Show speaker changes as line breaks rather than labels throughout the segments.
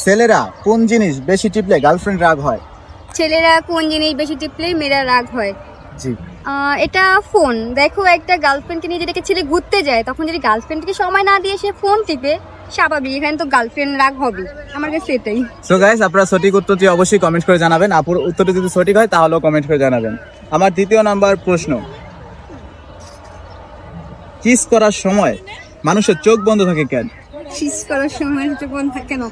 ছেলেরা কোন জিনিস বেশি টিপলে গার্লফ্রেন্ড রাগ হয়?
ছেলেরা কোন জিনিস বেশি টিপলে মেয়েরা রাগ হয়?
জি,
এটা ফোন। দেখো, একটা গার্লফ্রেন্ডকে নিয়ে যদি ছেলে ঘুরতে যায়, তখন যদি গার্লফ্রেন্ডকে সময় না দিয়ে সে ফোন টিপে, স্বাভাবিক এখানে তো গার্লফ্রেন্ড রাগ হবে। আমার কাছে এটাই।
সো গাইস, আপনারা সঠিক উত্তরটি অবশ্যই কমেন্ট করে জানাবেন। আপুর উত্তরটি যদি সঠিক হয় তাহলেও কমেন্ট করে জানাবেন। আমার দ্বিতীয় নাম্বার প্রশ্ন, কিস করার সময় মানুষের চোখ বন্ধ থাকে কেন?
কিস করার সময় চোখ বন্ধ থাকে না,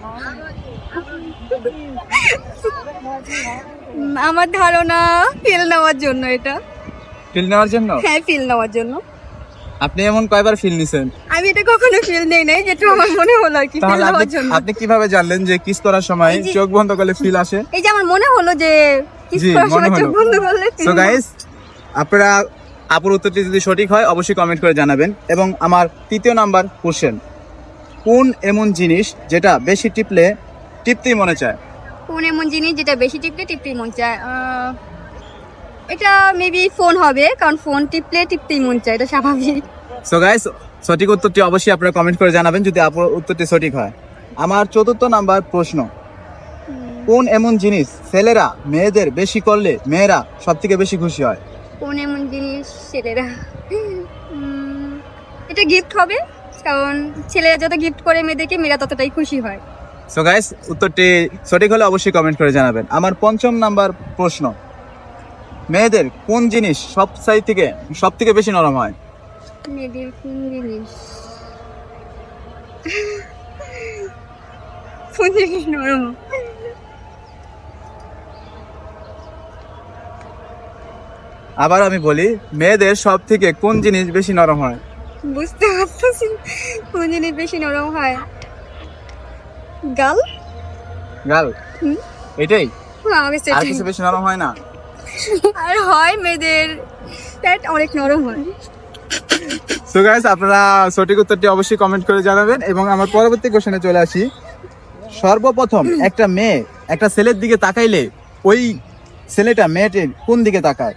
আমার ধারণা ফিল নেওয়ার জন্য। এটা
ফিল নেওয়ার জন্য?
হ্যাঁ, ফিল নেওয়ার জন্য।
আপনি এমন কয়বার ফিল নিছেন?
আমি এটা কখনো ফিল নেই নাই, যেটা আমার মনে হলো আর কি, ফিল নেওয়ার জন্য।
আপনি কিভাবে জানলেন যে কিস করার সময় চোখ বন্ধ করলে ফিল আসে?
এই যে আমার মনে হলো যে কিস করার সময় চোখ বন্ধ করলে।
সো গাইস, আপনারা আপুর উত্তরটি যদি সঠিক হয় অবশ্যই কমেন্ট করে জানাবেন। এবং আমার তৃতীয় নাম্বার কোশ্চেন, কোন এমন জিনিস যেটা বেশি টিপলে টিপতেই মনে চায়?
কোন এমন জিনিস যেটা বেশি টিপলে টিপতেই মন চায়? এটা মেবি ফোন হবে, কারণ ফোন টিপলে টিপতেই মন চায়, এটা স্বাভাবিক।
সো গাইস, সঠিক উত্তরটি অবশ্যই আপনারা কমেন্ট করে জানাবেন যদি আপুর উত্তরটি সঠিক হয়। আমার চতুর্থ নাম্বার প্রশ্ন, কোন এমন জিনিস ছেলেরা মেয়েদের বেশি করলে মেয়েরা সবথেকে বেশি খুশি হয়?
কোন এমন জিনিস ছেলেরা, এটা গিফট হবে, কারণ ছেলেরা যত গিফট করে মেয়েদেরকে, মেয়েরা ততটাই খুশি হয়।
সো গাইস, উত্তরটি সঠিক হলে অবশ্যই কমেন্ট করে জানাবেন। আমার পঞ্চম নাম্বার প্রশ্ন, মেয়েদের কোন জিনিস সব থেকে বেশি নরম হয়?
মেয়েদের কোন জিনিস নরম?
আবার আমি বলি, মেয়েদের সব থেকে কোন জিনিস বেশি নরম হয়?
বুঝতে পারতেছি কোন জিনিস বেশি নরম হয়। গাল।
এটাই?
আমার কাছে
আর কিছু বেশি নরম হয় না?
আর হয়, মেয়েদের পেট অনেক নরম হয়।
সো গাইস, আপনারা সঠিক উত্তরটি অবশ্যই কমেন্ট করে জানাবেন। এবং আমার পরবর্তী কোশ্চেনে চলে আসি। সর্বপ্রথম একটা মেয়ে একটা ছেলের দিকে তাকাইলে ওই ছেলেটা মেয়েটির কোন দিকে তাকায়?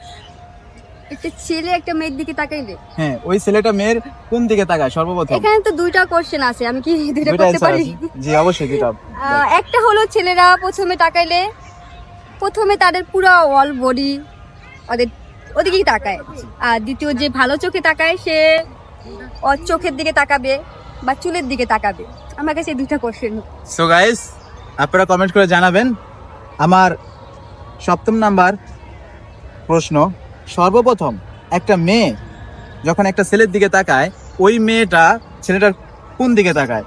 একটা ছেলে একটা মেয়ের দিকে তাকাইলে?
হ্যাঁ, ওই ছেলেটা মেয়ের কোন দিকে তাকায় সর্বপ্রথম?
এখানে তো দুইটা কোশ্চেন আছে, আমি কি দুইটা করতে পারি?
জি অবশ্যই দুইটা।
একটা হলো ছেলেরা প্রথমে তাকাইলে, প্রথমে তাদের পুরো অল বডি ওদিকেই তাকায়। আর দ্বিতীয় যে ভালো চোখে তাকায়, সে ওর চোখের দিকে তাকাবে বা চুলের দিকে তাকাবে। আমার কাছে দুইটা কোশ্চেন।
সো গাইস, আপনারা কমেন্ট করে জানাবেন। আমার সপ্তম নাম্বার প্রশ্ন, সর্বপ্রথম একটা মেয়ে যখন একটা ছেলের দিকে তাকায়, ওই মেয়েটা ছেলেটার কোন দিকে তাকায়?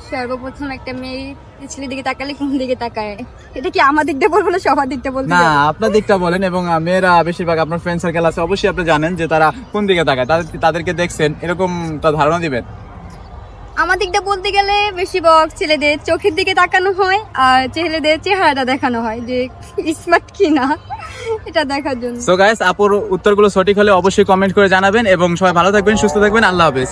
সর্বপ্রথম একটা মেয়ে ছেলের দিকে তাকালে কোন দিকে তাকায়? এটা কি আমার দিকটা বলবো না সবার দিকটা বলবো?
না, আপনার দিকটা বলেন। এবং মেয়েরা বেশিরভাগ, আপনার ফ্রেন্ড সার্কেল আছে, অবশ্যই আপনি জানেন যে তারা কোন দিকে তাকায়, তাদেরকে দেখছেন, এরকম তার ধারণা দিবেন।
আমার দিকটা বলতে গেলে বেশিরভাগ ছেলেদের চোখের দিকে তাকানো হয়, আর ছেলেদের চেহারাটা দেখানো হয় যে স্মার্ট কিনা, এটা দেখার জন্য।
সো গাইস, আপুর উত্তরগুলো সঠিক হলে অবশ্যই কমেন্ট করে জানাবেন। এবং সবাই ভালো থাকবেন, সুস্থ থাকবেন। আল্লাহ হাফেজ।